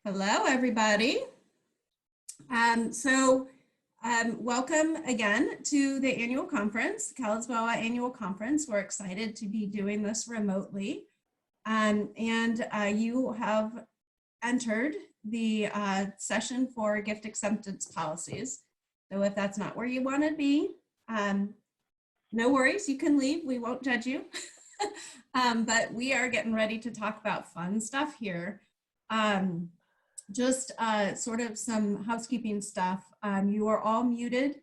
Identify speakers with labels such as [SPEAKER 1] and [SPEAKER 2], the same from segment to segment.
[SPEAKER 1] Hello, everybody. Welcome again to the annual conference, Cal-ISBOA annual conference. We're excited to be doing this remotely. You have entered the session for gift acceptance policies. So if that's not where you want to be, no worries, you can leave. We won't judge you. But we are getting ready to talk about fun stuff here. Sort of some housekeeping stuff. You are all muted,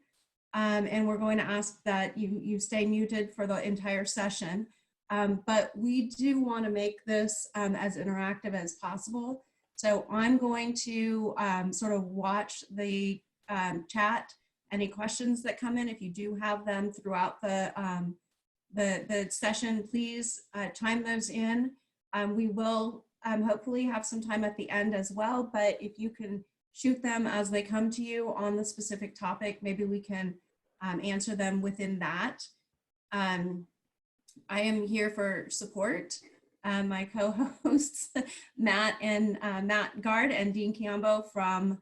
[SPEAKER 1] and we're going to ask that you stay muted for the entire session. But we do want to make this as interactive as possible. So I'm going to sort of watch the chat. Any questions that come in, if you do have them throughout the session, please chime those in. We will hopefully have some time at the end as well, but if you can shoot them as they come to you on the specific topic, maybe we can answer them within that. I am here for support. My co-hosts, Matt Gard and Dean Kiambo from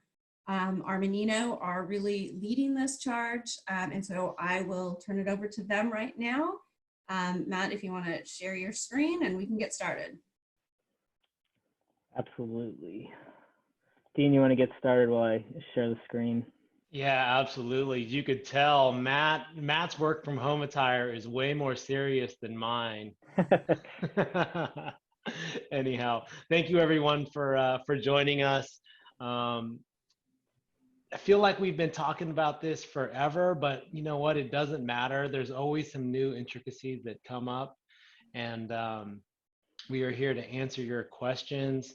[SPEAKER 1] Armanino are really leading this charge. And so I will turn it over to them right now. Matt, if you want to share your screen and we can get started.
[SPEAKER 2] Absolutely. Dean, you want to get started while I share the screen?
[SPEAKER 3] Yeah, absolutely. You could tell Matt's work from home attire is way more serious than mine. Anyhow, thank you everyone for joining us. I feel like we've been talking about this forever, but you know what? It doesn't matter. There's always some new intricacies that come up, and we are here to answer your questions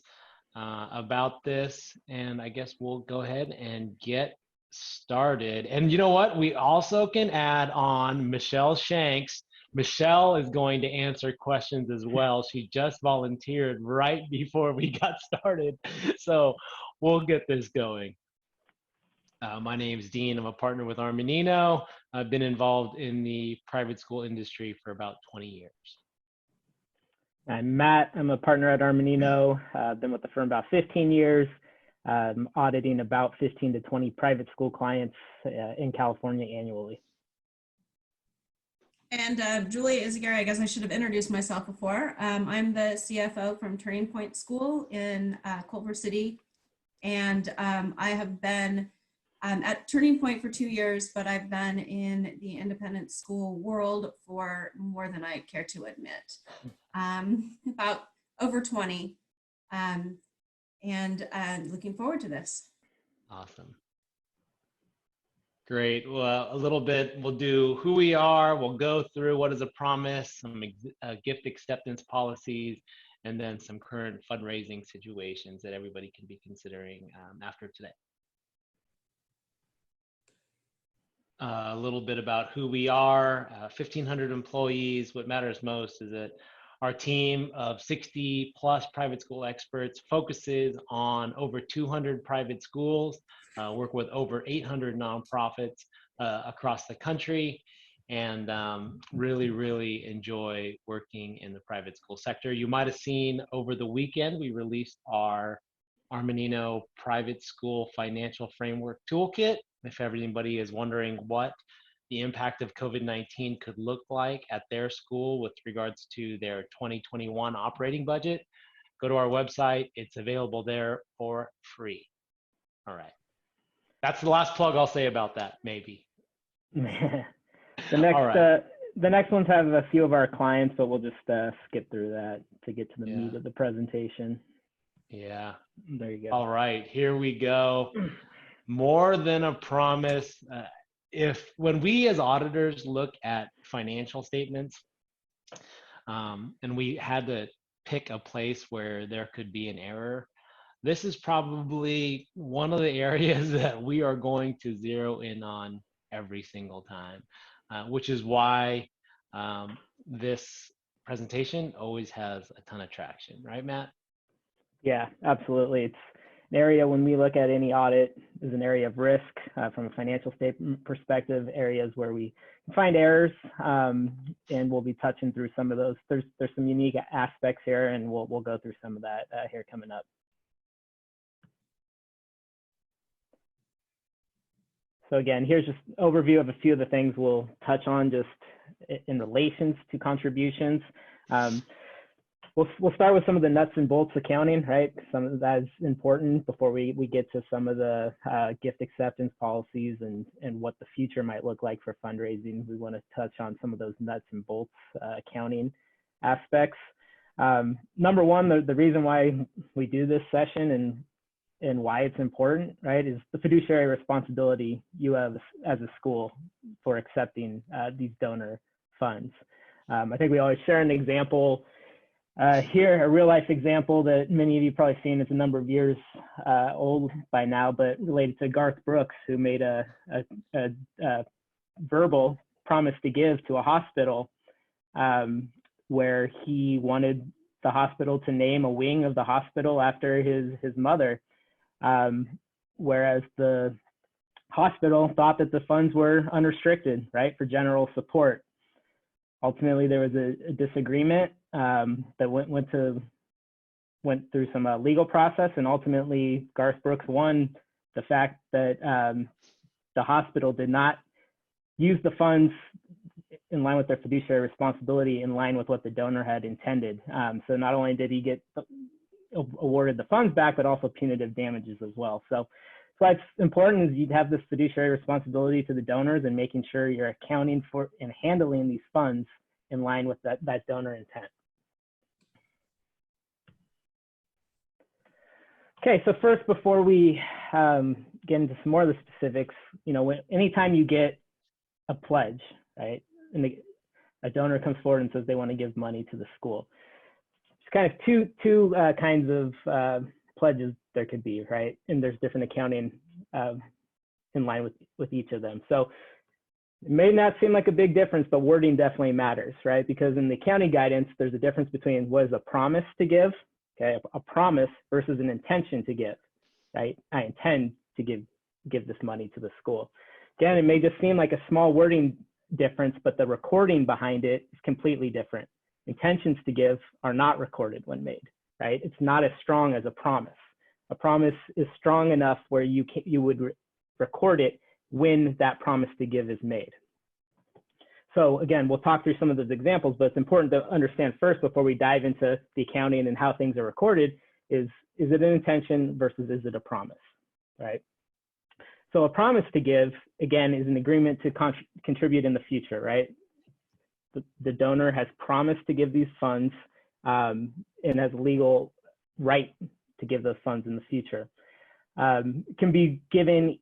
[SPEAKER 3] about this, and I guess we'll go ahead and get started. And you know what? We also can add on Michelle Shanks. Michelle is going to answer questions as well. She just volunteered right before we got started, so we'll get this going. My name's Dean. I'm a partner with Armanino. I've been involved in the private school industry for about 20 years.
[SPEAKER 2] I'm Matt. I'm a partner at Armanino. I've been with the firm about 15 years. Auditing about 15 to 20 private school clients in California annually.
[SPEAKER 1] And Julie Izagari, I guess I should have introduced myself before. I'm the CFO from Turning Point School in Culver City. And I have been at Turning Point for 2 years, but I've been in the independent school world for more than I care to admit. About over 20, and looking forward to this.
[SPEAKER 3] Awesome. Great. Well, a little bit, we'll do who we are, we'll go through what is a promise, some gift acceptance policies, and then some current fundraising situations that everybody can be considering after today. A little bit about who we are, 1,500 employees. What matters most is that our team of 60 plus private school experts focuses on over 200 private schools, work with over 800 nonprofits across the country, and really enjoy working in the private school sector. You might have seen over the weekend, we released our Armanino Private School Financial Framework Toolkit. If anybody is wondering what the impact of COVID-19 could look like at their school with regards to their 2021 operating budget, go to our website. It's available there for free. All right. That's the last plug I'll say about that, maybe.
[SPEAKER 2] The next ones have a few of our clients, but we'll just skip through that to get to the meat of the presentation.
[SPEAKER 3] Yeah.
[SPEAKER 2] There you go.
[SPEAKER 3] All right, here we go. More than a promise. When we as auditors look at financial statements, and we had to pick a place where there could be an error, this is probably one of the areas that we are going to zero in on every single time, which is why this presentation always has a ton of traction, right, Matt?
[SPEAKER 2] Yeah, absolutely. It's an area when we look at any audit is an area of risk from a financial statement perspective, areas where we find errors, and we'll be touching through some of those. There's some unique aspects here, and we'll go through some of that here coming up. So again, here's just an overview of a few of the things we'll touch on just in relations to contributions. We'll start with some of the nuts and bolts accounting, right? Some of that is important before we get to some of the gift acceptance policies and what the future might look like for fundraising. We want to touch on some of those nuts and bolts accounting aspects. Number one, the reason why we do this session and why it's important, right, is the fiduciary responsibility you have as a school for accepting these donor funds. I think we always share an example here, a real life example that many of you probably seen. It's a number of years old by now, but related to Garth Brooks, who made a verbal promise to give to a hospital where he wanted the hospital to name a wing of the hospital after his mother, whereas the hospital thought that the funds were unrestricted, right, for general support. Ultimately, there was a disagreement that went through some legal process, and ultimately Garth Brooks won the fact that the hospital did not use the funds in line with their fiduciary responsibility, in line with what the donor had intended. So not only did he get awarded the funds back, but also punitive damages as well. So what's important is you have this fiduciary responsibility to the donors and making sure you're accounting for and handling these funds in line with that donor intent. Okay, so first, before we get into some more of the specifics, anytime you get a pledge, right, and a donor comes forward and says they want to give money to the school, it's kind of two kinds of pledges there could be, right? And there's different accounting in line with each of them. So it may not seem like a big difference, but wording definitely matters, right? Because in the accounting guidance, there's a difference between what is a promise to give, okay, a promise versus an intention to give, right? I intend to give this money to the school. Again, it may just seem like a small wording difference, but the recording behind it is completely different. Intentions to give are not recorded when made, right? It's not as strong as a promise. A promise is strong enough where you would record it when that promise to give is made. So again, we'll talk through some of those examples, but it's important to understand first, before we dive into the accounting and how things are recorded, is it an intention versus is it a promise, right? So a promise to give, again, is an agreement to contribute in the future, right? The donor has promised to give these funds and has a legal right to give those funds in the future. Can be given,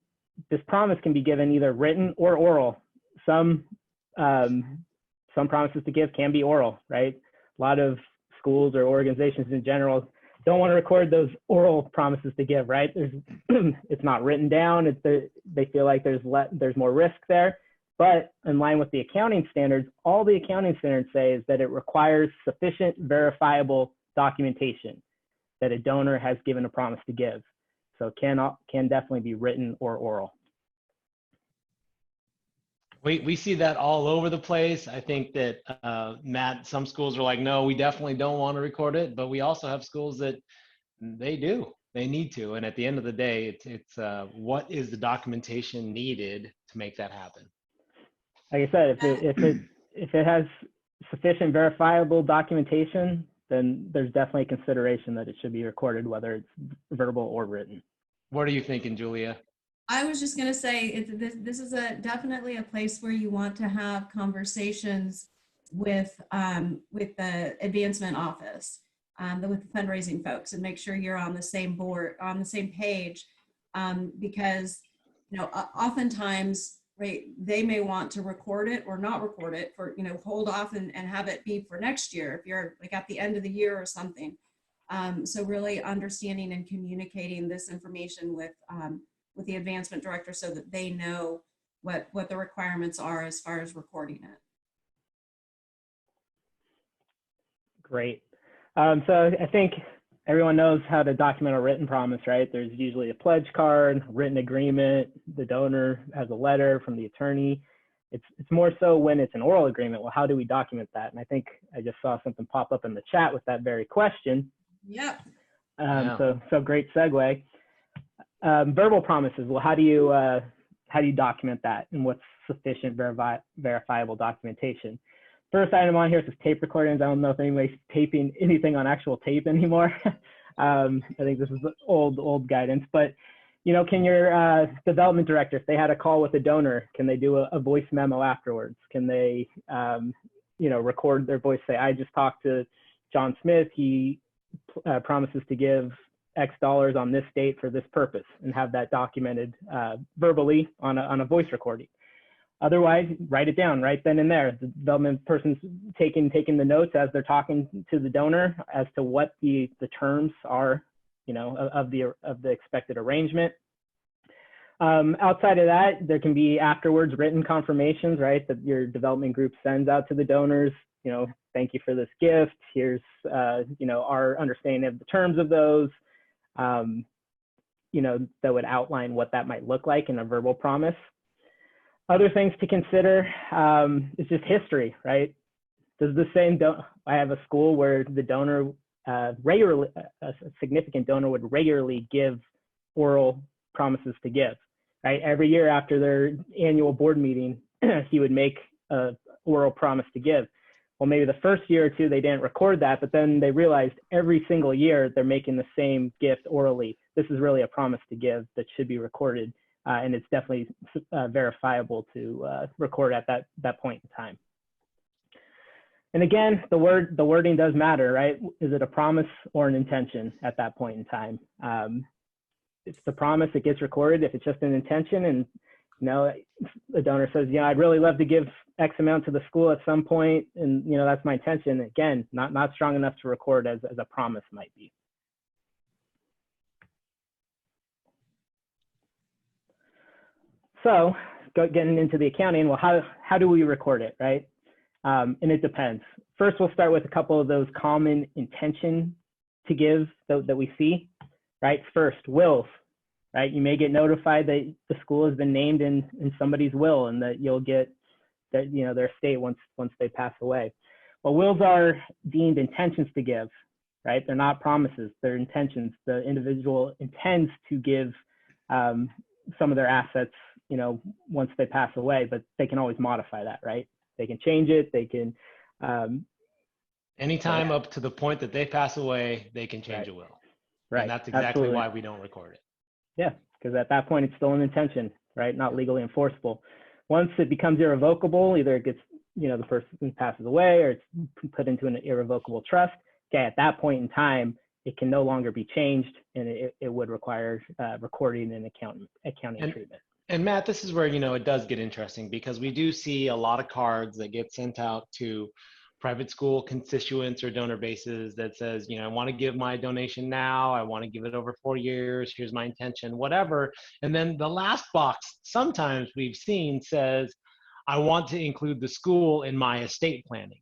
[SPEAKER 2] this promise can be given either written or oral. Some promises to give can be oral, right? A lot of schools or organizations in general don't want to record those oral promises to give, right? It's not written down. They feel like there's more risk there. But in line with the accounting standards, all the accounting standards say is that it requires sufficient verifiable documentation that a donor has given a promise to give. So it can definitely be written or oral.
[SPEAKER 3] We see that all over the place. I think that, Matt, some schools are like, no, we definitely don't want to record it. But we also have schools that they do. They need to. And at the end of the day, it's what is the documentation needed to make that happen?
[SPEAKER 2] Like I said, if it has sufficient verifiable documentation, then there's definitely consideration that it should be recorded, whether it's verbal or written.
[SPEAKER 3] What are you thinking, Julia?
[SPEAKER 1] I was just going to say, this is definitely a place where you want to have conversations with the advancement office, with the fundraising folks, and make sure you're on the same board, on the same page, because oftentimes, right, they may want to record it or not record it for, hold off and have it be for next year if you're like at the end of the year or something. So really understanding and communicating this information with the advancement director so that they know what the requirements are as far as recording it.
[SPEAKER 2] Great. So I think everyone knows how to document a written promise, right? There's usually a pledge card, written agreement, the donor has a letter from the attorney. It's more so when it's an oral agreement. Well, how do we document that? And I think I just saw something pop up in the chat with that very question.
[SPEAKER 1] Yep.
[SPEAKER 2] So great segue. Verbal promises. Well, how do how do you document that, and what's sufficient verifiable documentation? First item on here is tape recordings. I don't know if anybody's taping anything on actual tape anymore. I think this is old guidance, but can your development director, if they had a call with a donor, can they do a voice memo afterwards? Can they, record their voice, say, I just talked to John Smith, he promises to give X dollars on this date for this purpose, and have that documented verbally on a voice recording. Otherwise, write it down right then and there. The development person's taking the notes as they're talking to the donor as to what the terms are, of the expected arrangement. Outside of that, there can be afterwards written confirmations, right, that your development group sends out to the donors. Thank you for this gift. Here's our understanding of the terms of those. That would outline what that might look like in a verbal promise. Other things to consider is just history, right? I have a school where the donor regularly, a significant donor would regularly give oral promises to give, right? Every year after their annual board meeting, he would make an oral promise to give. Well, maybe the first year or two, they didn't record that, but then they realized every single year they're making the same gift orally. This is really a promise to give that should be recorded. And it's definitely verifiable to record at that point in time. And again, the wording does matter, right? Is it a promise or an intention at that point in time? If it's a promise, it gets recorded. If it's just an intention, and the donor says, I'd really love to give X amount to the school at some point, and that's my intention. Again, not strong enough to record as a promise might be. So getting into the accounting, well, how do we record it, right? And it depends. First, we'll start with a couple of those common intention to give that we see, right? First, wills, right? You may get notified that the school has been named in somebody's will, and that you'll get their estate once they pass away. Well, wills are deemed intentions to give, right? They're not promises, they're intentions. The individual intends to give some of their assets, once they pass away, but they can always modify that, right? They can change it. They can.
[SPEAKER 3] Anytime up to the point that they pass away, they can change a will.
[SPEAKER 2] Right.
[SPEAKER 3] And that's exactly why we don't record it.
[SPEAKER 2] Yeah, because at that point, it's still an intention, right? Not legally enforceable. Once it becomes irrevocable, either it gets, the person passes away, or it's put into an irrevocable trust. Okay, at that point in time, it can no longer be changed, and it would require recording and accounting treatment.
[SPEAKER 3] And Matt, this is where, it does get interesting, because we do see a lot of cards that get sent out to private school constituents or donor bases that says, I want to give my donation now. I want to give it over 4 years. Here's my intention, whatever. And then the last box sometimes we've seen says, I want to include the school in my estate planning.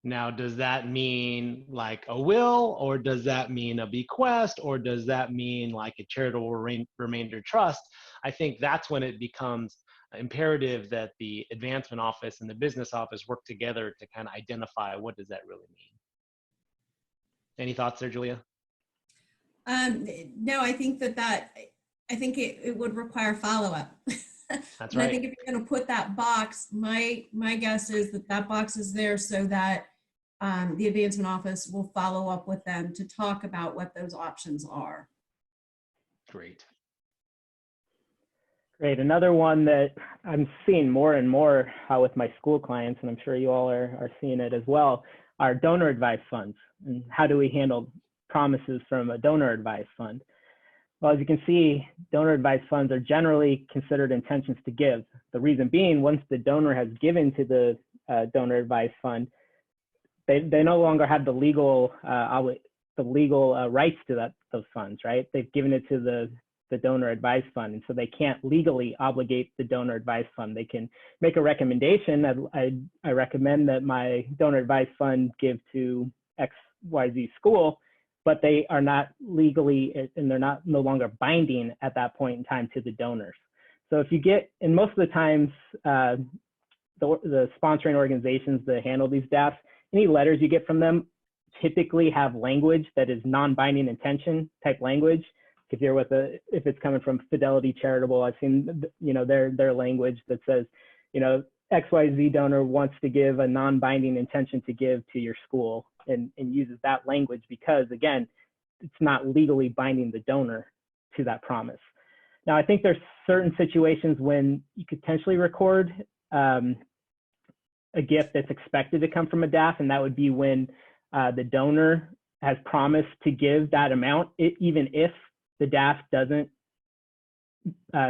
[SPEAKER 3] Now, does that mean like a will, or does that mean a bequest, or does that mean like a charitable remainder trust? I think that's when it becomes imperative that the advancement office and the business office work together to kind of identify what does that really mean. Any thoughts there, Julia?
[SPEAKER 1] No, I think I think it would require follow-up.
[SPEAKER 3] That's
[SPEAKER 1] right.
[SPEAKER 3] right.
[SPEAKER 1] I think if you're going to put that box, my guess is that box is there so that the advancement office will follow up with them to talk about what those options are.
[SPEAKER 3] Great.
[SPEAKER 2] Great. Another one that I'm seeing more and more with my school clients, and I'm sure you all are seeing it as well, are donor advised funds. And how do we handle promises from a donor advised fund? Well, as you can see, donor advised funds are generally considered intentions to give. The reason being, once the donor has given to the donor advised fund, they no longer have the legal rights to those funds, right? They've given it to the donor advised fund, and so they can't legally obligate the donor advised fund. They can make a recommendation that I recommend that my donor advised fund give to XYZ school, but they are not legally, and they're no longer binding at that point in time to the donors. So if you get, and most of the times, the sponsoring organizations that handle these DAFs, any letters you get from them typically have language that is non-binding intention type language. if you're with if it's coming from Fidelity Charitable, I've seen, you know, their language that says, you know, XYZ donor wants to give a non-binding intention to give to your school, and uses that language because, again, it's not legally binding the donor to that promise. Now, I think there's certain situations when you could potentially record a gift that's expected to come from a DAF, and that would be when the donor has promised to give that amount, even if the DAF doesn't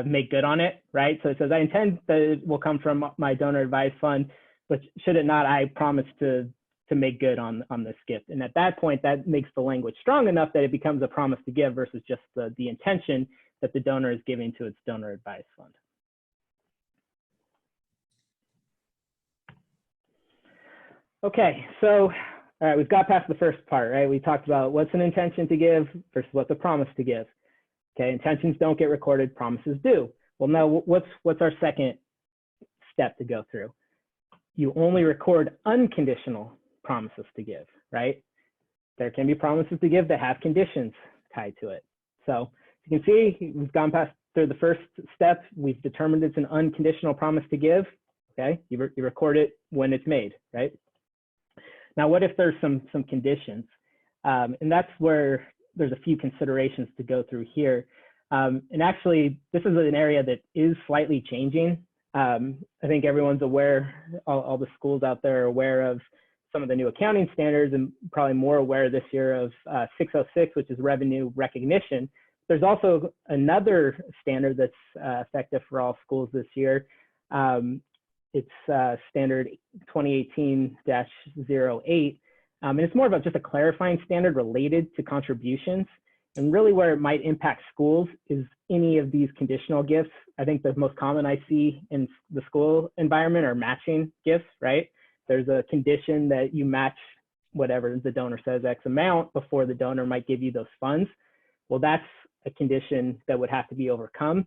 [SPEAKER 2] make good on it, right? So it says, I intend that it will come from my donor advised fund, but should it not, I promise to make good on this gift. And at that point, that makes the language strong enough that it becomes a promise to give versus just the intention that the donor is giving to its donor advised fund. Okay, so all right, we've got past the first part, right? We talked about what's an intention to give versus what's a promise to give. Okay, intentions don't get recorded, promises do. Well, now what's our second step to go through? You only record unconditional promises to give, right? There can be promises to give that have conditions tied to it. So you can see we've gone past through the first step. We've determined it's an unconditional promise to give. Okay, you record it when it's made, right? Now, what if there's some conditions? And that's where there's a few considerations to go through here. And actually, this is an area that is slightly changing. I think everyone's aware, all the schools out there are aware of some of the new accounting standards, and probably more aware this year of 606, which is revenue recognition. There's also another standard that's effective for all schools this year. It's standard 2018-08. And it's more about just a clarifying standard related to contributions. And really where it might impact schools is any of these conditional gifts. I think the most common I see in the school environment are matching gifts, right? There's a condition that you match whatever the donor says X amount before the donor might give you those funds. Well, that's a condition that would have to be overcome.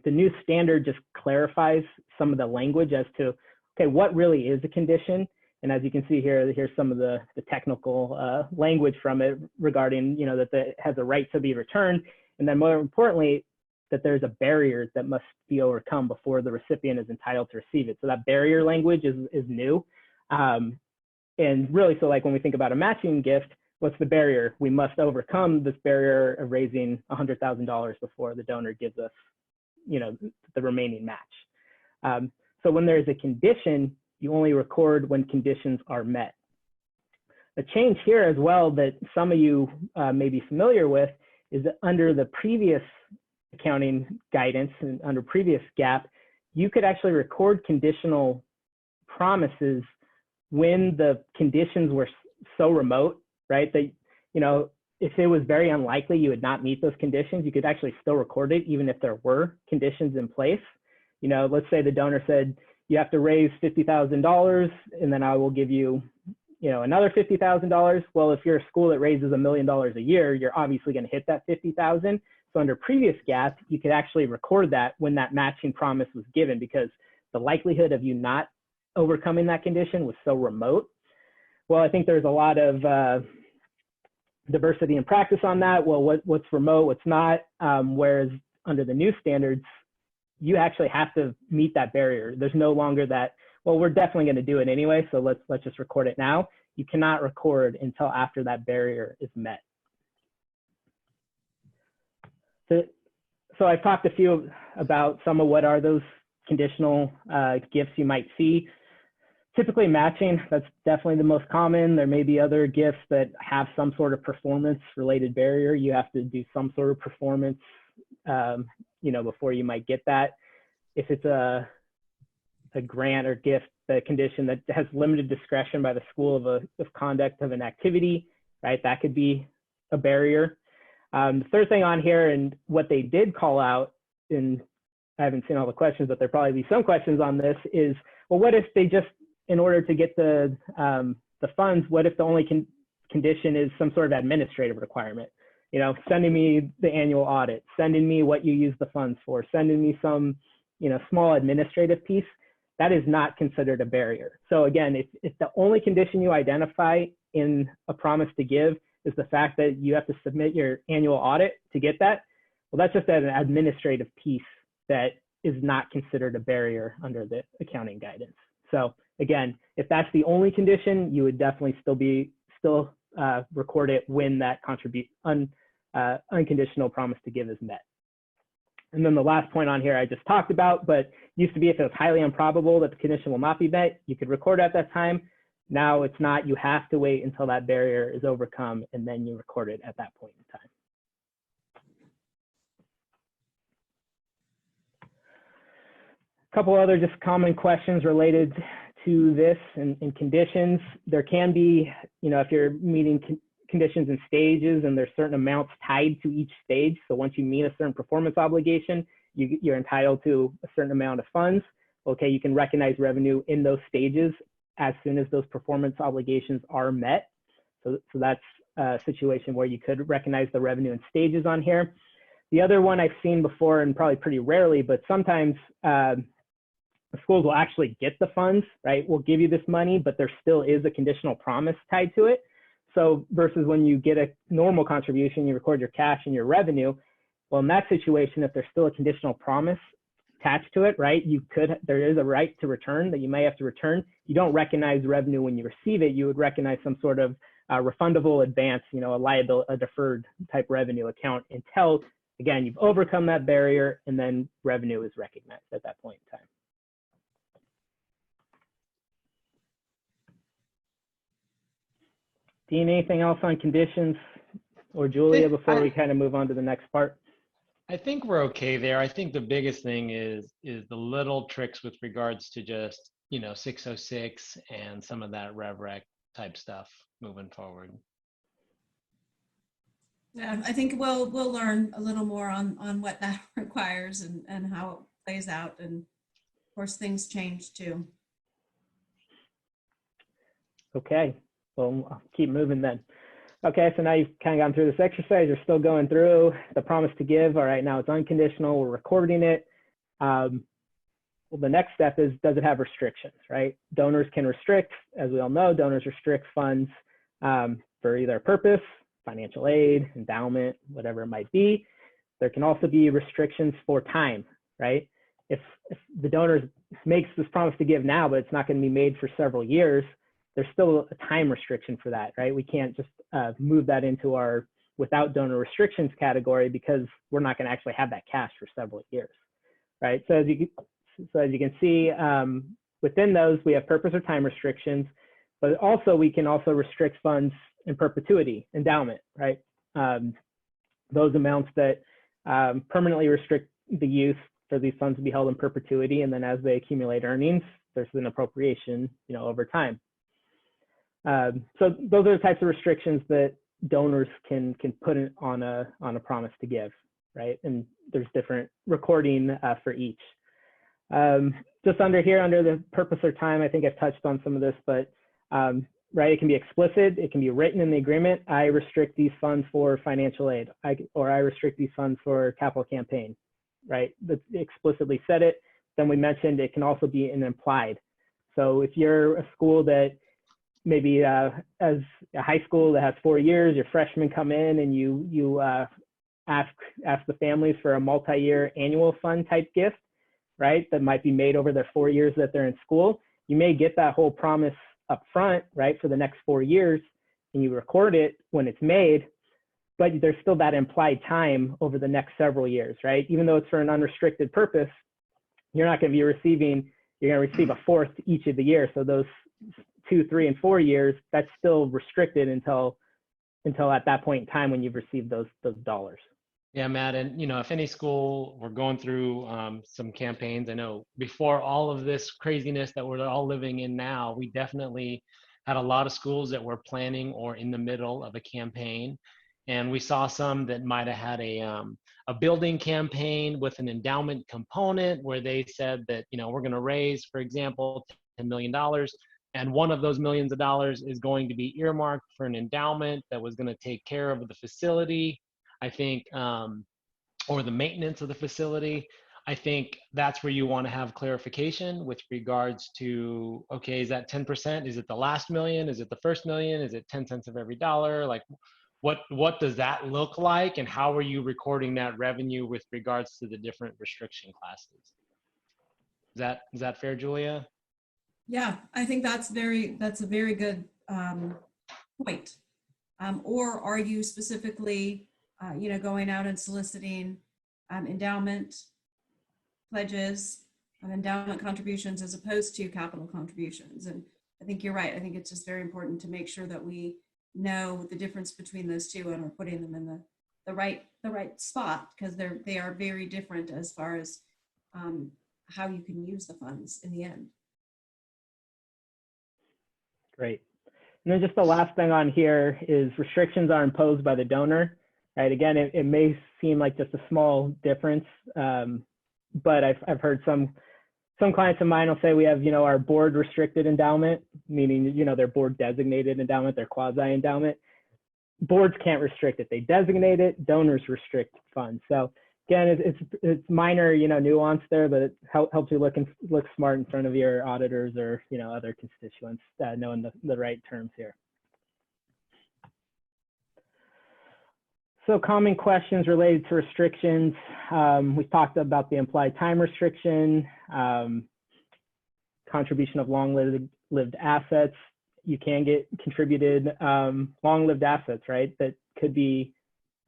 [SPEAKER 2] The new standard just clarifies some of the language as to, okay, what really is a condition? And as you can see here, here's some of the technical language from it regarding, you know, that it has a right to be returned. And then more importantly, that there's a barrier that must be overcome before the recipient is entitled to receive it. So that barrier language is new. And really, so like when we think about a matching gift, what's the barrier? We must overcome this barrier of raising $100,000 before the donor gives us, you know, the remaining match. So when there's a condition, you only record when conditions are met. A change here as well that some of you may be familiar with is that under the previous accounting guidance and under previous GAAP, you could actually record conditional promises when the conditions were so remote, right? That, you know, if it was very unlikely you would not meet those conditions, you could actually still record it even if there were conditions in place. You know, let's say the donor said, you have to raise $50,000 and then I will give you, you know, another $50,000. Well, if you're a school that raises $1 million a year, you're obviously going to hit that $50,000. So under previous GAAP, you could actually record that when that matching promise was given because the likelihood of you not overcoming that condition was so remote. Well, I think there's a lot of diversity in practice on that. Well, what's remote, what's not, whereas under the new standards, you actually have to meet that barrier. There's no longer that, well, we're definitely going to do it anyway, so let's just record it now. You cannot record until after that barrier is met. So I've talked a few about some of what are those conditional gifts you might see. Typically matching, that's definitely the most common. There may be other gifts that have some sort of performance related barrier. You have to do some sort of performance you know, before you might get that. If it's a grant or gift, the condition that has limited discretion by the school of conduct of an activity, right? That could be a barrier. The third thing on here, and what they did call out, and I haven't seen all the questions, but there'll probably be some questions on this, is, well, what if they just, in order to get the funds, what if the only condition is some sort of administrative requirement? You know, sending me the annual audit, sending me what you use the funds for, sending me some, you know, small administrative piece. That is not considered a barrier. So again, if the only condition you identify in a promise to give is the fact that you have to submit your annual audit to get that, Well, that's just an administrative piece that is not considered a barrier under the accounting guidance. So again, if that's the only condition, you would definitely still record it when that unconditional promise to give is met. And then the last point on here I just talked about, but used to be if it was highly improbable that the condition will not be met, you could record at that time. Now it's not. You have to wait until that barrier is overcome, and then you record it at that point in time. A couple other just common questions related to this and conditions. There can be, if you're meeting conditions in stages and there's certain amounts tied to each stage. So once you meet a certain performance obligation, you're entitled to a certain amount of funds. Okay, you can recognize revenue in those stages as soon as those performance obligations are met. So that's a situation where you could recognize the revenue in stages on here. The other one I've seen before, and probably pretty rarely, but sometimes the schools will actually get the funds, right? We'll give you this money, but there still is a conditional promise tied to it. So versus when you get a normal contribution, you record your cash and your revenue. Well, in that situation, if there's still a conditional promise attached to it, right, there is a right to return that you may have to return. You don't recognize revenue when you receive it. You would recognize some sort of refundable advance, a deferred type revenue account until, again, you've overcome that barrier, and then revenue is recognized at that point in time. Dean, anything else on conditions, or Julia, before we kind of move on to the next part?
[SPEAKER 3] I think we're okay there. I think the biggest thing is the little tricks with regards to just 606 and some of that rev rec type stuff moving forward.
[SPEAKER 1] Yeah, I think we'll learn a little more on what that requires and how it plays out, and of course things change too.
[SPEAKER 2] Okay, well, I'll keep moving then. Okay, so now you've kind of gone through this exercise. You're still going through the promise to give. All right, now it's unconditional. We're recording it. Well, the next step is, does it have restrictions, right? Donors can restrict, as we all know, donors restrict funds for either purpose, financial aid, endowment, whatever it might be. There can also be restrictions for time, right? If the donor makes this promise to give now, but it's not going to be made for several years, there's still a time restriction for that, right? We can't just move that into our without donor restrictions category, because we're not going to actually have that cash for several years, right? So as you can see, within those, we have purpose or time restrictions, but also we can also restrict funds in perpetuity, endowment, right? Those amounts that permanently restrict the use for these funds to be held in perpetuity, and then as they accumulate earnings, there's an appropriation, over time. So those are the types of restrictions that donors can put on a promise to give, right? And there's different recording for each. Just under here, under the purpose or time, I think I've touched on some of this, but right, it can be explicit, it can be written in the agreement. I restrict these funds for financial aid, or I restrict these funds for capital campaign, right? That explicitly said it. Then we mentioned it can also be an implied. So if you're a school that maybe as a high school that has 4 years, your freshmen come in and you ask the families for a multi-year annual fund type gift, right? That might be made over their 4 years that they're in school. You may get that whole promise up front, right, for the next 4 years, and you record it when it's made, but there's still that implied time over the next several years, right? Even though it's for an unrestricted purpose, you're not going to be receiving, you're going to receive a fourth each of the years. So those 2, 3, and 4 years, that's still restricted until at that point in time when you've received those dollars.
[SPEAKER 3] Yeah, Matt, and if any school, we're going through some campaigns. I know before all of this craziness that we're all living in now, we definitely had a lot of schools that were planning or in the middle of a campaign, and we saw some that might have had a building campaign with an endowment component where they said that we're going to raise, for example, $10 million. And one of those millions of dollars is going to be earmarked for an endowment that was going to take care of the facility, I think, or the maintenance of the facility. I think that's where you want to have clarification with regards to, okay, is that 10%? Is it the last million? Is it the first million? Is it 10 cents of every dollar? Like, what does that look like, and how are you recording that revenue with regards to the different restriction classes? Is that fair, Julia?
[SPEAKER 1] Yeah, I think that's a very good point. Or are you specifically, going out and soliciting endowment pledges, endowment contributions as opposed to capital contributions? And I think you're right. I think it's just very important to make sure that we know the difference between those two and are putting them in the right spot, because they are very different as far as how you can use the funds in the end.
[SPEAKER 2] Great. And then just the last thing on here is restrictions are imposed by the donor, right? Again, it may seem like just a small difference, but I've heard some clients of mine will say we have, our board restricted endowment, meaning, their board designated endowment, their quasi endowment. Boards can't restrict it. They designate it, donors restrict funds. So again, it's minor, nuance there, but it helps you look smart in front of your auditors or, other constituents, knowing the right terms here. So common questions related to restrictions. We talked about the implied time restriction, contribution of long-lived assets. You can get contributed long-lived assets, right? That could be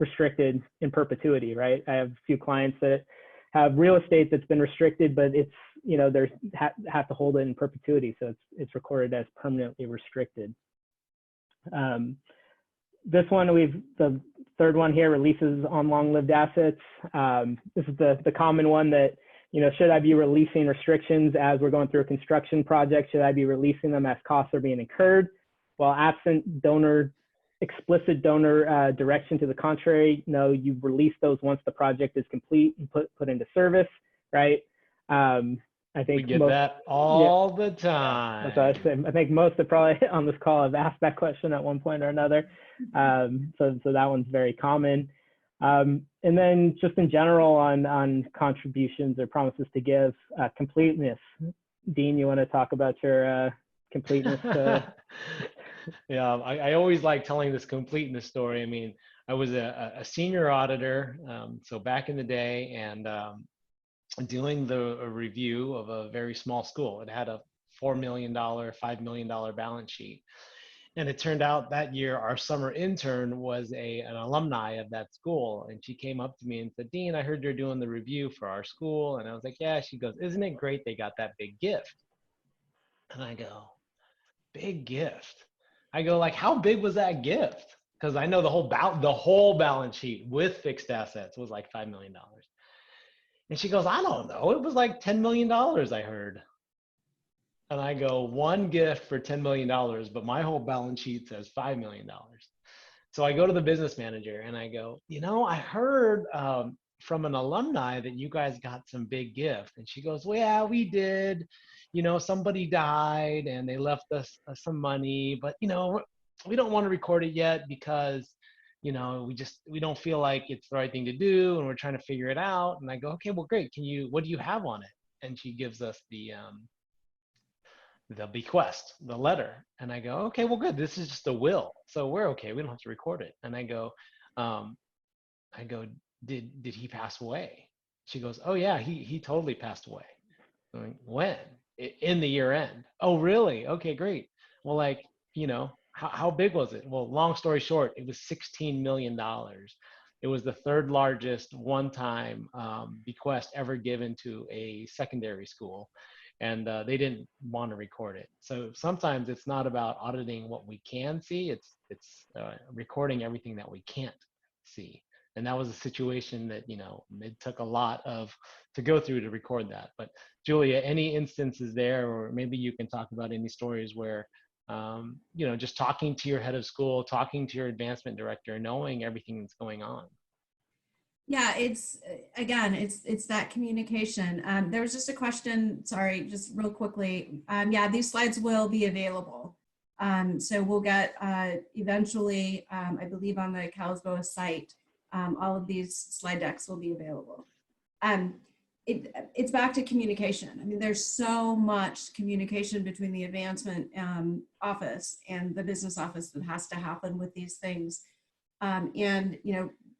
[SPEAKER 2] restricted in perpetuity, right? I have a few clients that have real estate that's been restricted, but it's, they have to hold it in perpetuity. So it's recorded as permanently restricted. This one, the third one here, releases on long-lived assets. This is the common one that, should I be releasing restrictions as we're going through a construction project? Should I be releasing them as costs are being incurred? Well, absent explicit donor direction to the contrary, no, you release those once the project is complete and put into service, right? I think
[SPEAKER 3] we get that all the time.
[SPEAKER 2] I think most have probably on this call have asked that question at one point or another. So that one's very common. And then just in general on contributions or promises to give, completeness. Dean, you want to talk about your completeness?
[SPEAKER 3] Yeah, I always like telling this completeness story. I mean, I was a senior auditor, so back in the day, and doing a review of a very small school. It had a $4 million, $5 million balance sheet. And it turned out that year, our summer intern was an alumni of that school. And she came up to me and said, Dean, I heard you're doing the review for our school. And I was like, yeah. She goes, isn't it great they got that big gift? And I go, big gift? I go, like, how big was that gift? Because I know the whole balance sheet with fixed assets was like $5 million. And she goes, I don't know. It was like $10 million, I heard. And I go, one gift for $10 million, but my whole balance sheet says $5 million. So I go to the business manager and I go, I heard from an alumni that you guys got some big gift. And she goes, well, yeah, we did. Somebody died and they left us some money, but, we don't want to record it yet because we don't feel like it's the right thing to do, and we're trying to figure it out. And I go, okay, well, great. What do you have on it? And she gives us the bequest, the letter. And I go, okay, well, good. This is just a will, so we're okay. We don't have to record it. And I go, did he pass away? She goes, oh yeah, he totally passed away. I'm like, when? In the year end. Oh, really? Okay, great. Well, like, how big was it? Well, long story short, it was $16 million. It was the third largest one-time bequest ever given to a secondary school. And they didn't want to record it. So sometimes it's not about auditing what we can see, it's recording everything that we can't see. And that was a situation that, it took a lot to go through to record that. But Julia, any instances there, or maybe you can talk about any stories where just talking to your head of school, talking to your advancement director, knowing everything that's going on.
[SPEAKER 1] Yeah, it's that communication. There was just a question, sorry, just real quickly. Yeah, these slides will be available. So we'll get eventually, I believe on the Cal-ISBOA site, all of these slide decks will be available. It's back to communication. I mean, there's so much communication between the advancement office and the business office that has to happen with these things. and,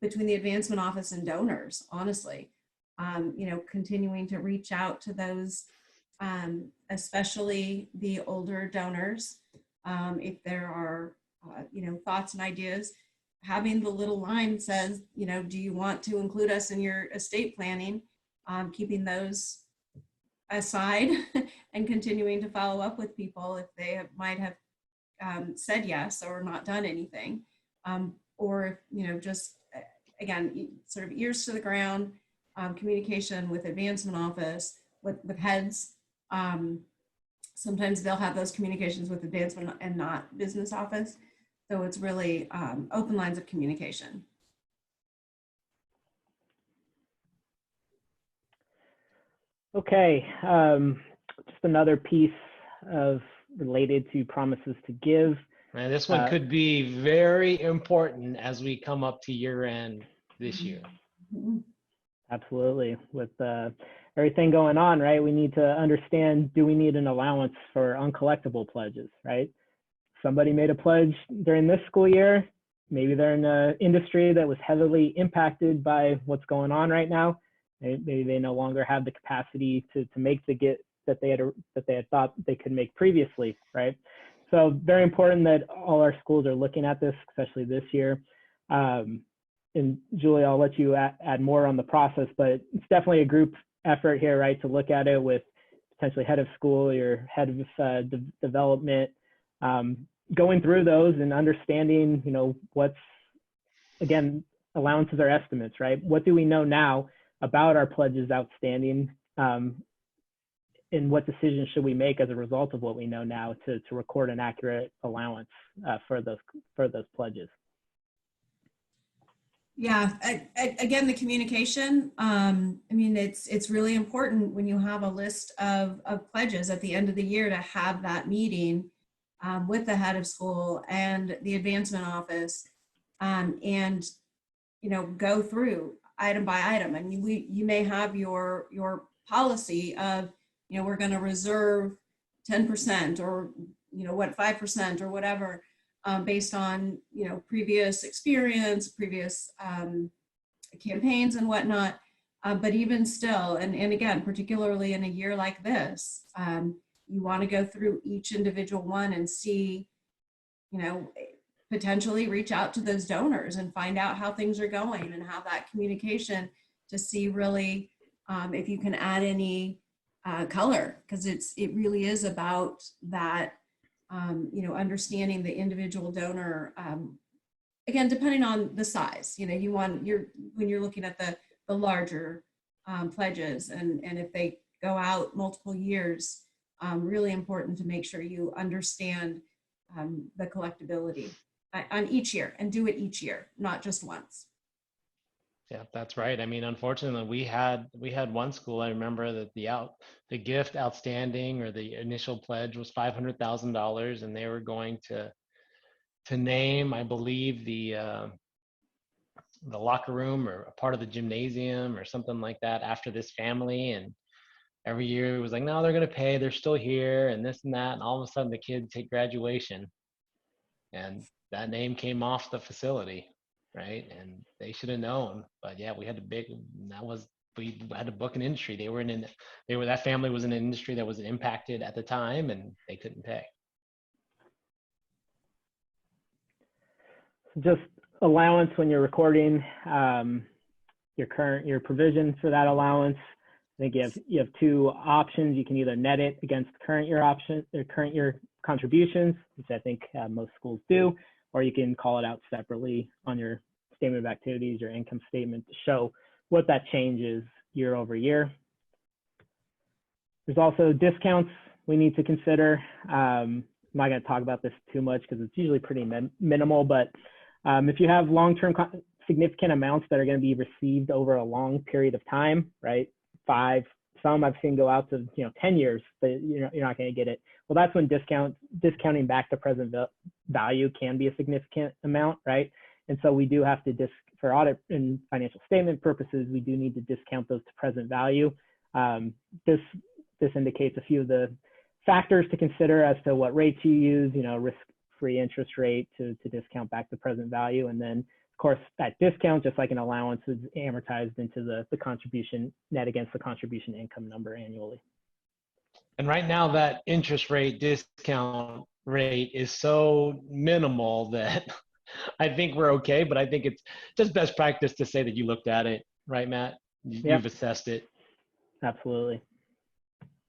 [SPEAKER 1] between the advancement office and donors, honestly, continuing to reach out to those, especially the older donors. If there are, thoughts and ideas, having the little line says, do you want to include us in your estate planning? Keeping those aside and continuing to follow up with people if they might have said yes or not done anything. Or, just, again, sort of ears to the ground, communication with advancement office, with heads. Sometimes they'll have those communications with advancement and not business office. So it's really open lines of communication.
[SPEAKER 2] Okay, just another piece of related to promises to give.
[SPEAKER 3] And this one could be very important as we come up to year end this year.
[SPEAKER 2] Absolutely. With everything going on, right? We need to understand, do we need an allowance for uncollectible pledges, right? Somebody made a pledge during this school year. Maybe they're in an industry that was heavily impacted by what's going on right now. Maybe they no longer have the capacity to make the gift that they had thought they could make previously, right? So very important that all our schools are looking at this, especially this year. And Julie, I'll let you add more on the process, but it's definitely a group effort here, right? To look at it with potentially head of school, your head of development, going through those and understanding, what's, again, allowances are estimates, right? What do we know now about our pledges outstanding? And what decisions should we make as a result of what we know now to record an accurate allowance for those pledges?
[SPEAKER 1] Yeah, again, the communication, it's really important when you have a list of pledges at the end of the year to have that meeting with the head of school and the advancement office, and, go through item by item. I mean, you may have your policy of, we're going to reserve 10% or, 5% or whatever, based on, previous experience, previous campaigns and whatnot. But even still, and again, particularly in a year like this, you want to go through each individual one and see, potentially reach out to those donors and find out how things are going and have that communication to see really if you can add any color, because it really is about that, understanding the individual donor. Again, depending on the size, when you're looking at the larger pledges, and if they go out multiple years, really important to make sure you understand the collectability on each year, and do it each year, not just once.
[SPEAKER 3] Yeah, that's right. I mean, unfortunately, we had one school. I remember that the gift outstanding, or the initial pledge, was $500,000, and they were going to name, I believe, the locker room or a part of the gymnasium or something like that after this family. And every year it was like, no, they're going to pay. They're still here, and this and that. And all of a sudden, the kids take graduation, and that name came off the facility. Right, and they should have known. But yeah, we had to book an industry. That family was in an industry that was impacted at the time, and they couldn't pay.
[SPEAKER 2] Just allowance when you're recording your provision for that allowance. I think you have two options. You can either net it against current year contributions, which I think most schools do, or you can call it out separately on your statement of activities, your income statement, to show what that change is year over year. There's also discounts we need to consider. I'm not going to talk about this too much because it's usually pretty minimal, but if you have long-term significant amounts that are going to be received over a long period of time, right? Some I've seen go out to 10 years, but you're not going to get it. Well, that's when discounting back to present value can be a significant amount, right? And so we do have to, for audit and financial statement purposes, we do need to discount those to present value. This indicates a few of the factors to consider as to what rates you use, risk-free interest rate to discount back to present value, and then course, that discount, just like an allowance, is amortized into the contribution net against the contribution income number annually.
[SPEAKER 3] And right now that interest rate discount rate is so minimal that I think we're okay, but I think it's just best practice to say that you looked at it, right, Matt? You've assessed it.
[SPEAKER 2] Absolutely.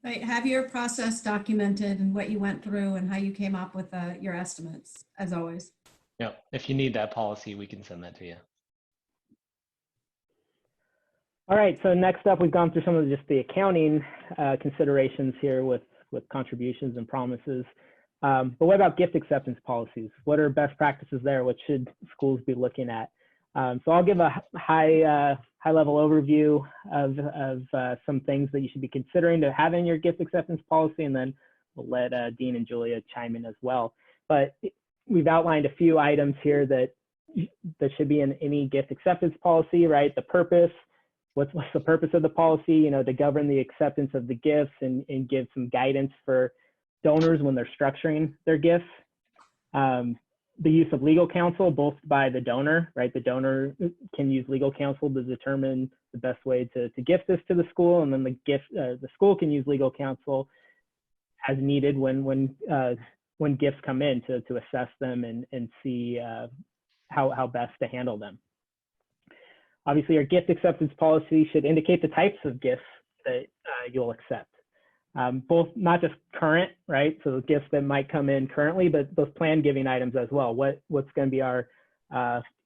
[SPEAKER 1] Right, have your process documented and what you went through and how you came up with your estimates, as always.
[SPEAKER 3] Yeah, if you need that policy, we can send that to you.
[SPEAKER 2] All right, so next up, we've gone through some of just the accounting considerations here with contributions and promises. But what about gift acceptance policies? What are best practices there? What should schools be looking at? So I'll give a high-level overview of some things that you should be considering to have in your gift acceptance policy, and then we'll let Dean and Julia chime in as well. But we've outlined a few items here that should be in any gift acceptance policy, right? The purpose, what's the purpose of the policy, you know, to govern the acceptance of the gifts and give some guidance for donors when they're structuring their gifts. The use of legal counsel, both by the donor, right? The donor can use legal counsel to determine the best way to gift this to the school, and then the school can use legal counsel as needed when gifts come in to assess them and see how best to handle them. Obviously, your gift acceptance policy should indicate the types of gifts that you'll accept. Both not just current, right? So gifts that might come in currently, but those planned giving items as well. What's going to be our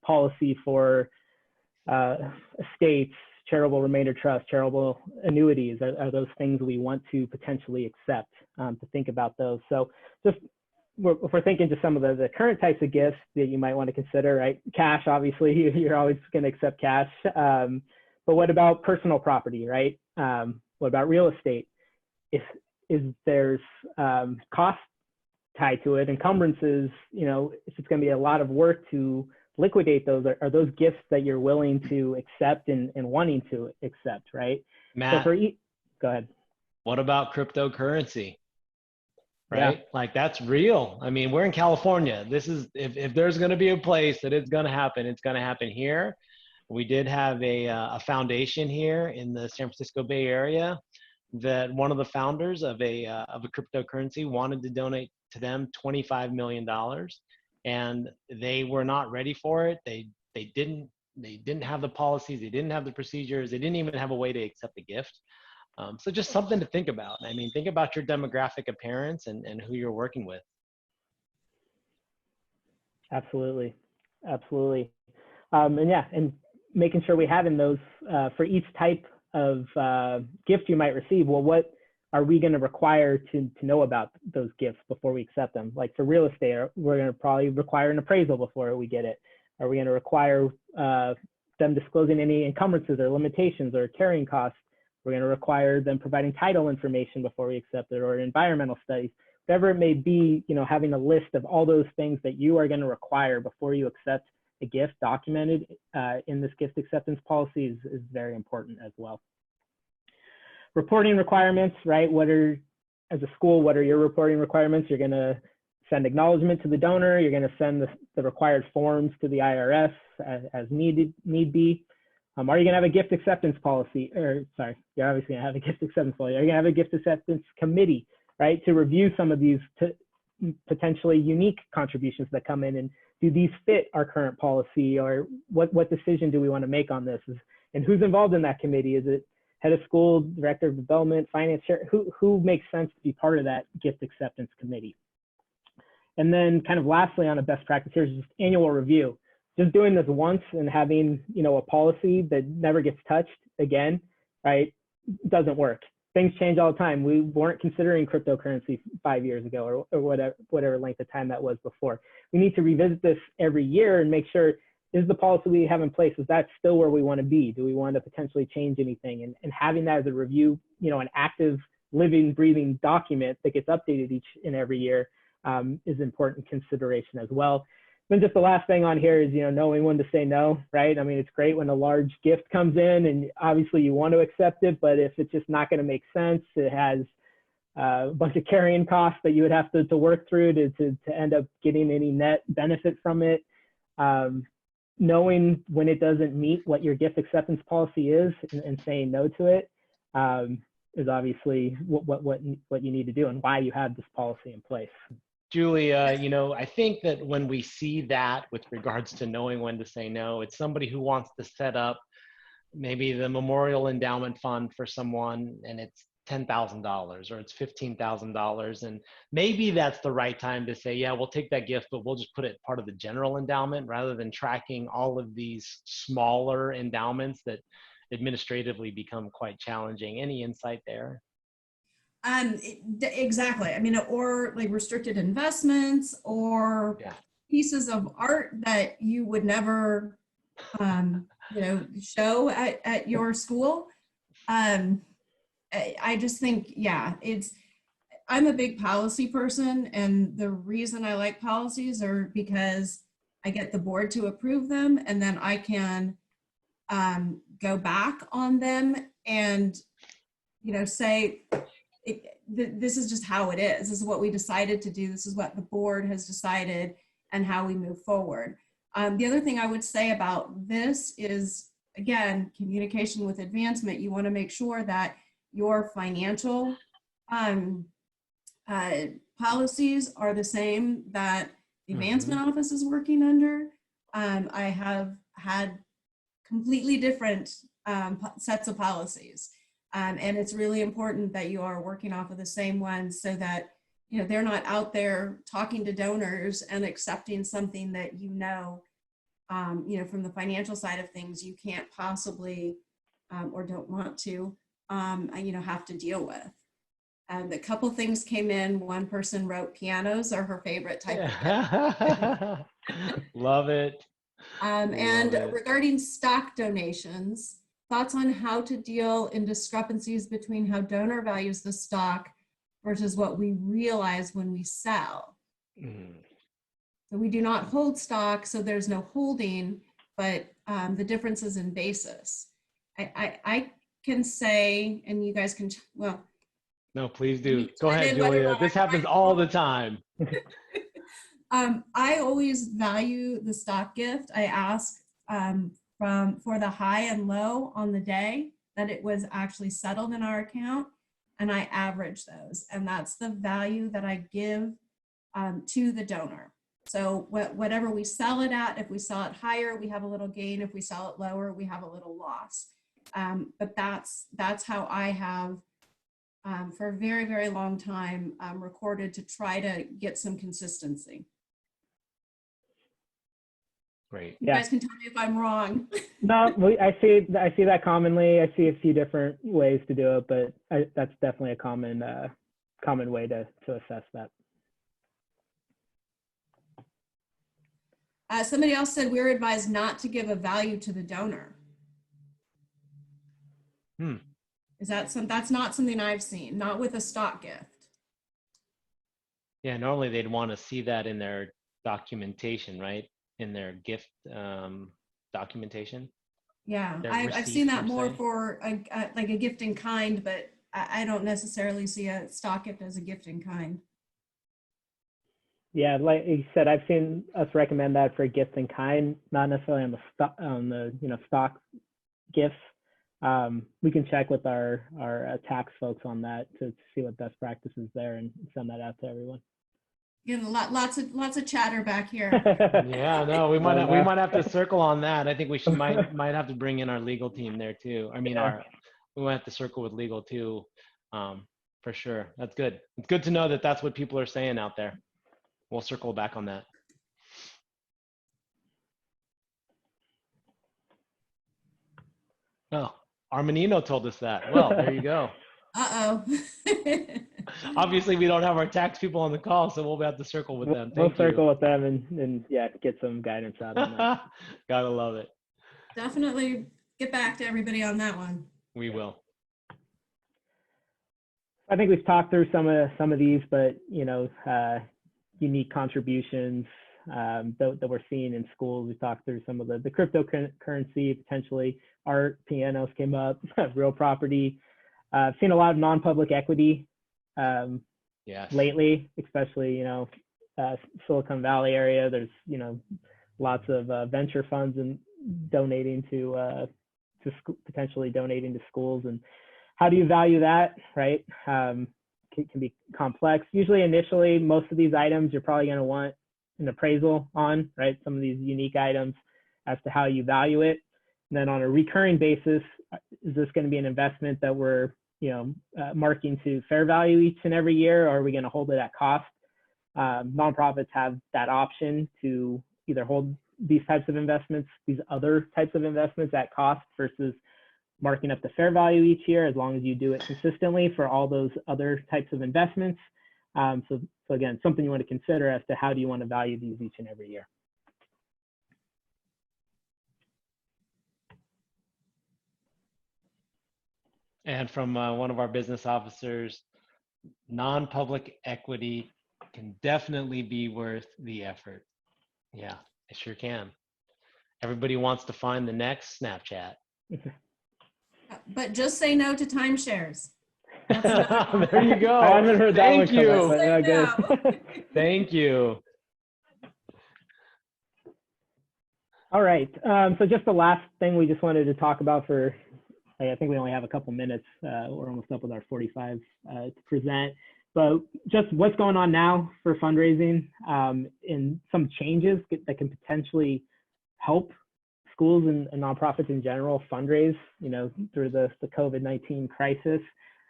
[SPEAKER 2] policy for estates, charitable remainder trust, charitable annuities? Are those things we want to potentially accept? To think about those. So just if we're thinking just some of the current types of gifts that you might want to consider, right? Cash, obviously, you're always going to accept cash. But what about personal property, right? What about real estate? If there's cost tied to it, encumbrances, you know, if it's going to be a lot of work to liquidate those, are those gifts that you're willing to accept and wanting to accept, right?
[SPEAKER 3] Matt,
[SPEAKER 2] So go ahead.
[SPEAKER 3] What about cryptocurrency? Right?
[SPEAKER 2] Yeah.
[SPEAKER 3] Like that's real. I mean, we're in California. This is, if there's going to be a place that it's going to happen here. We did have a foundation here in the San Francisco Bay Area that one of the founders of a cryptocurrency wanted to donate to them $25 million, and they were not ready for it. They didn't have the policies, they didn't have the procedures, they didn't even have a way to accept the gift. So just something to think about. I mean, think about your demographic of parents and who you're working with.
[SPEAKER 2] Absolutely. Absolutely. And making sure we have in those for each type of gift you might receive. Well, what are we going to require to know about those gifts before we accept them? Like for real estate, we're going to probably require an appraisal before we get it. Are we going to require them disclosing any encumbrances or limitations or carrying costs? We're going to require them providing title information before we accept it, or environmental studies, whatever it may be. You know, having a list of all those things that you are going to require before you accept a gift documented in this gift acceptance policy is very important as well. Reporting requirements, right? As a school, what are your reporting requirements? You're going to send acknowledgement to the donor. You're going to send the required forms to the IRS as need be. Are you going to have a gift acceptance policy? Or sorry, you're obviously going to have a gift acceptance policy. Are you going to have a gift acceptance committee, right, to review some of these potentially unique contributions that come in, and do these fit our current policy, or what decision do we want to make on this? And who's involved in that committee? Is it head of school, director of development, finance chair? Who makes sense to be part of that gift acceptance committee? And then kind of lastly on a best practice here is just annual review. Just doing this once and having, you know, a policy that never gets touched again, right, doesn't work. Things change all the time. We weren't considering cryptocurrency 5 years ago or whatever length of time that was before. We need to revisit this every year and make sure, is the policy we have in place, is that still where we want to be? Do we want to potentially change anything? And having that as a review, you know, an active, living, breathing document that gets updated each and every year is important consideration as well. Then just the last thing on here is, you know, knowing when to say no, right? I mean, it's great when a large gift comes in and obviously you want to accept it, but if it's just not going to make sense, it has a bunch of carrying costs that you would have to work through to end up getting any net benefit from it. knowing when it doesn't meet what your gift acceptance policy is and saying no to it is obviously what you need to do and why you have this policy in place.
[SPEAKER 3] Julie, I think that when we see that with regards to knowing when to say no, it's somebody who wants to set up maybe the memorial endowment fund for someone and it's $10,000 or it's $15,000. And maybe that's the right time to say, yeah, we'll take that gift, but we'll just put it part of the general endowment rather than tracking all of these smaller endowments that administratively become quite challenging. Any insight there?
[SPEAKER 1] Exactly. I mean, or like restricted investments or pieces of art that you would never, show at your school. I just think, I'm a big policy person, and the reason I like policies are because I get the board to approve them, and then I can go back on them and, say, this is just how it is. This is what we decided to do. This is what the board has decided and how we move forward. The other thing I would say about this is, again, communication with advancement. You want to make sure that your financial policies are the same that the advancement office is working under. I have had completely different sets of policies. And it's really important that you are working off of the same ones so that, they're not out there talking to donors and accepting something that, from the financial side of things, you can't possibly or don't want to, have to deal with. A couple things came in. One person wrote pianos are her favorite type of gift.
[SPEAKER 3] Love it.
[SPEAKER 1] And regarding stock donations, thoughts on how to deal in discrepancies between how donor values the stock versus what we realize when we sell. So we do not hold stock, so there's no holding, but the difference is in basis. I can say, and you guys can,
[SPEAKER 3] no, please do. Go ahead, Julia. This happens all the time.
[SPEAKER 1] I always value the stock gift. I ask for the high and low on the day that it was actually settled in our account, and I average those. And that's the value that I give to the donor. So whatever we sell it at, if we sell it higher, we have a little gain. If we sell it lower, we have a little loss. But that's how I have, for a very, very long time, recorded to try to get some consistency.
[SPEAKER 3] Great.
[SPEAKER 1] You guys can tell me if I'm wrong.
[SPEAKER 2] No, I see that commonly. I see a few different ways to do it, but that's definitely a common way to assess that.
[SPEAKER 1] Somebody else said we're advised not to give a value to the donor. Is that that's not something I've seen, not with a stock gift.
[SPEAKER 3] Yeah, normally they'd want to see that in their documentation, right? In their gift documentation.
[SPEAKER 1] Yeah, I've seen that more for like a gift in kind, but I don't necessarily see a stock gift as a gift in kind.
[SPEAKER 2] Yeah, like you said, I've seen us recommend that for a gift in kind, not necessarily on the stock gifts. We can check with our tax folks on that to see what best practices there and send that out to everyone.
[SPEAKER 1] Again, lots of chatter back here.
[SPEAKER 3] Yeah, no, we might have to circle on that. I think we might have to bring in our legal team there too. I mean, we might have to circle with legal too, for sure. That's good. It's good to know that that's what people are saying out there. We'll circle back on that. Oh, Armanino told us that. Well, there you go.
[SPEAKER 1] Uh-oh.
[SPEAKER 3] Obviously, we don't have our tax people on the call, so we'll have to circle with them.
[SPEAKER 2] We'll circle with them and get some guidance out of them.
[SPEAKER 3] Gotta love it.
[SPEAKER 1] Definitely get back to everybody on that one.
[SPEAKER 3] We will.
[SPEAKER 2] I think we've talked through some of these, but unique contributions that we're seeing in schools. We talked through some of the cryptocurrency, potentially art, pianos came up, real property. I've seen a lot of non-public equity lately, especially Silicon Valley area. There's lots of venture funds and donating to potentially donating to schools. And how do you value that, right? Can be complex. Usually initially, most of these items you're probably going to want an appraisal on, right? Some of these unique items as to how you value it. And then on a recurring basis, is this going to be an investment that we're, marking to fair value each and every year, or are we going to hold it at cost? Nonprofits have that option to either hold these types of investments, these other types of investments at cost versus marking up the fair value each year, as long as you do it consistently for all those other types of investments. So again, something you want to consider as to how do you want to value these each and every year.
[SPEAKER 3] And from one of our business officers, non-public equity can definitely be worth the effort. Yeah, it sure can. Everybody wants to find the next Snapchat.
[SPEAKER 1] But just say no to timeshares.
[SPEAKER 3] There you go.
[SPEAKER 2] I haven't heard that one
[SPEAKER 3] Thank you.
[SPEAKER 2] come up, but, good.
[SPEAKER 3] Thank you.
[SPEAKER 2] All right. So just the last thing we just wanted to talk about for, I think we only have a couple minutes. We're almost up with our 45 to present. But just what's going on now for fundraising and some changes that can potentially help schools and nonprofits in general fundraise, through the COVID-19 crisis.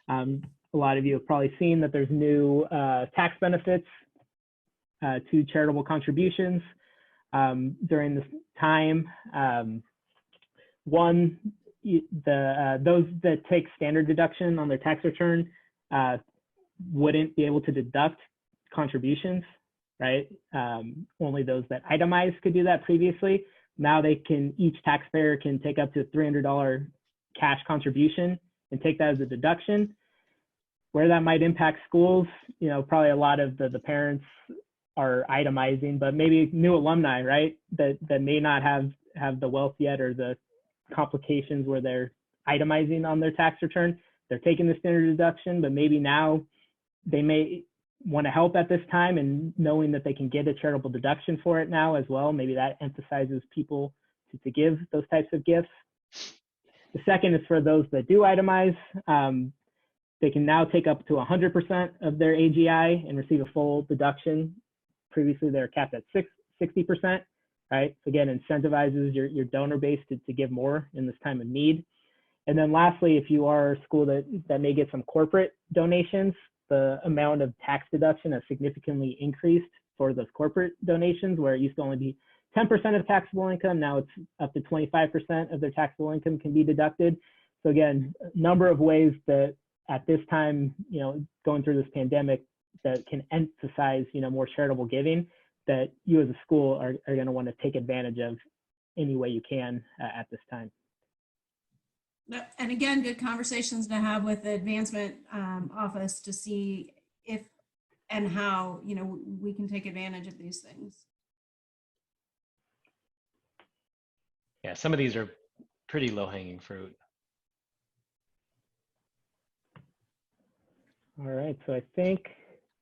[SPEAKER 2] A lot of you have probably seen that there's new tax benefits to charitable contributions during this time. One, those that take standard deduction on their tax return wouldn't be able to deduct contributions, right? Only those that itemize could do that previously. Now each taxpayer can take up to $300 cash contribution and take that as a deduction. Where that might impact schools, probably a lot of the parents are itemizing, but maybe new alumni, right? That may not have the wealth yet, or the complications where they're itemizing on their tax return. They're taking the standard deduction, but maybe now they may want to help at this time, and knowing that they can get a charitable deduction for it now as well, maybe that emphasizes people to give those types of gifts. The second is for those that do itemize. They can now take up to 100% of their AGI and receive a full deduction. Previously, they were capped at 60%, right? So again, incentivizes your donor base to give more in this time of need. And then lastly, if you are a school that may get some corporate donations, the amount of tax deduction has significantly increased for those corporate donations, where it used to only be 10% of taxable income. Now it's up to 25% of their taxable income can be deducted. So again, a number of ways that at this time, going through this pandemic, that can emphasize, more charitable giving, that you as a school are going to want to take advantage of any way you can at this time.
[SPEAKER 1] And again, good conversations to have with the advancement office to see if and how, we can take advantage of these things.
[SPEAKER 3] Yeah, some of these are pretty low-hanging fruit.
[SPEAKER 2] All right, so I think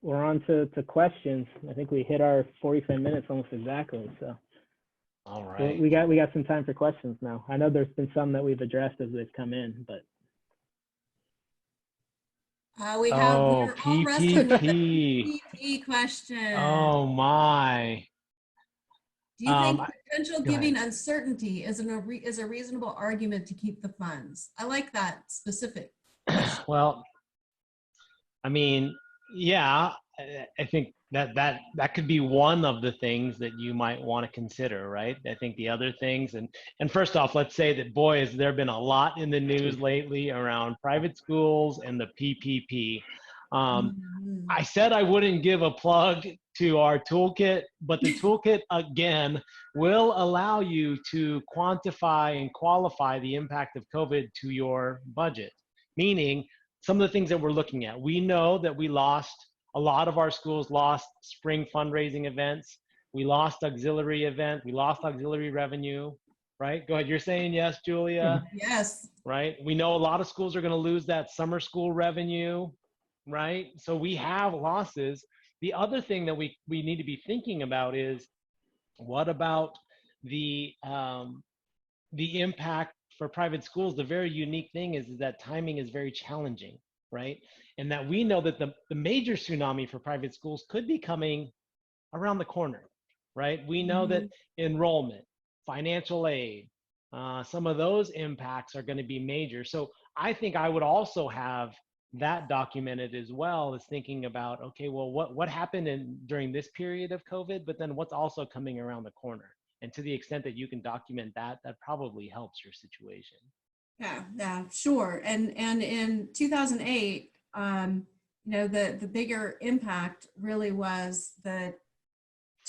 [SPEAKER 2] we're on to questions. I think we hit our 45 minutes almost exactly. So
[SPEAKER 3] all right,
[SPEAKER 2] we got some time for questions now. I know there's been some that we've addressed as they've come in, but
[SPEAKER 1] we're all wrestling with the
[SPEAKER 3] PPP.
[SPEAKER 1] PPP question.
[SPEAKER 3] Oh my.
[SPEAKER 1] Do you think potential giving uncertainty is a reasonable argument to keep the funds? I like that specific question.
[SPEAKER 3] Well, I mean, yeah, I think that could be one of the things that you might want to consider, right? I think the other things, and first off, let's say that, boy, has there been a lot in the news lately around private schools and the PPP. I said I wouldn't give a plug to our toolkit, but the toolkit, again, will allow you to quantify and qualify the impact of COVID to your budget, meaning some of the things that we're looking at. We know that a lot of our schools lost spring fundraising events. We lost auxiliary event. We lost auxiliary revenue, right? Go ahead. You're saying yes, Julia?
[SPEAKER 1] Yes.
[SPEAKER 3] Right. We know a lot of schools are going to lose that summer school revenue, right? So we have losses. The other thing that we need to be thinking about is, what about the impact for private schools, the very unique thing is that timing is very challenging, right? And that we know that the major tsunami for private schools could be coming around the corner, right? We know that enrollment, financial aid, some of those impacts are going to be major. So I think I would also have that documented as well, as thinking about, okay, well, what happened during this period of COVID, but then what's also coming around the corner. And to the extent that you can document that, that probably helps your situation.
[SPEAKER 1] Yeah, sure. And in 2008, the bigger impact really was the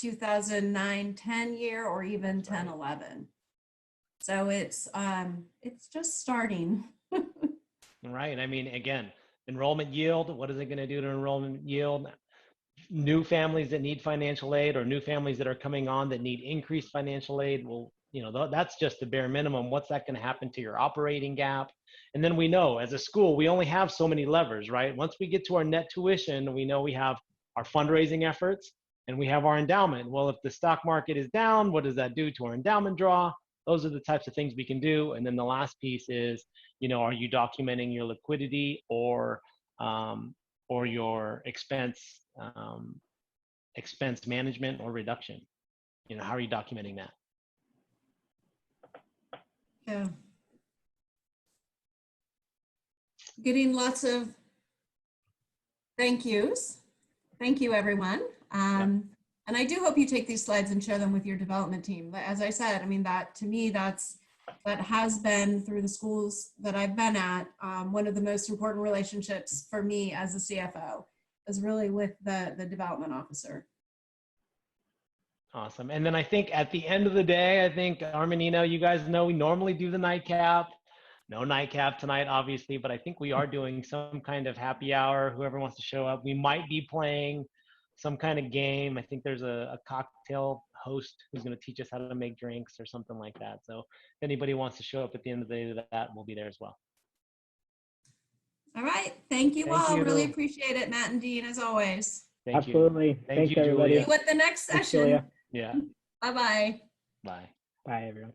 [SPEAKER 1] 2009-10 year, or even 10-11. So it's just starting.
[SPEAKER 3] Right. I mean, again, enrollment yield, what is it going to do to enrollment yield? New families that need financial aid, or new families that are coming on that need increased financial aid, well, that's just the bare minimum. What's that going to happen to your operating gap? And then we know as a school, we only have so many levers, right? Once we get to our net tuition, we know we have our fundraising efforts and we have our endowment. Well, if the stock market is down, what does that do to our endowment draw? Those are the types of things we can do. And then the last piece is, are you documenting your liquidity or your expense management or reduction? How are you documenting that?
[SPEAKER 1] Yeah. Getting lots of thank yous. Thank you, everyone. And I do hope you take these slides and share them with your development team. As I said, I mean, that to me, that has been, through the schools that I've been at, one of the most important relationships for me as a CFO, is really with the development officer.
[SPEAKER 3] Awesome. And then I think at the end of the day, I think, Armanino, you guys know we normally do the nightcap. No nightcap tonight, obviously, but I think we are doing some kind of happy hour. Whoever wants to show up, we might be playing some kind of game. I think there's a cocktail host who's going to teach us how to make drinks or something like that. So if anybody wants to show up at the end of the day to that, we'll be there as well.
[SPEAKER 1] All right. Thank you all. Really appreciate it, Matt and Dean, as always.
[SPEAKER 3] Thank you.
[SPEAKER 2] Absolutely. Thanks, everybody.
[SPEAKER 1] See you at the next session.
[SPEAKER 3] Yeah.
[SPEAKER 1] Bye-bye.
[SPEAKER 3] Bye.
[SPEAKER 2] Bye, everyone.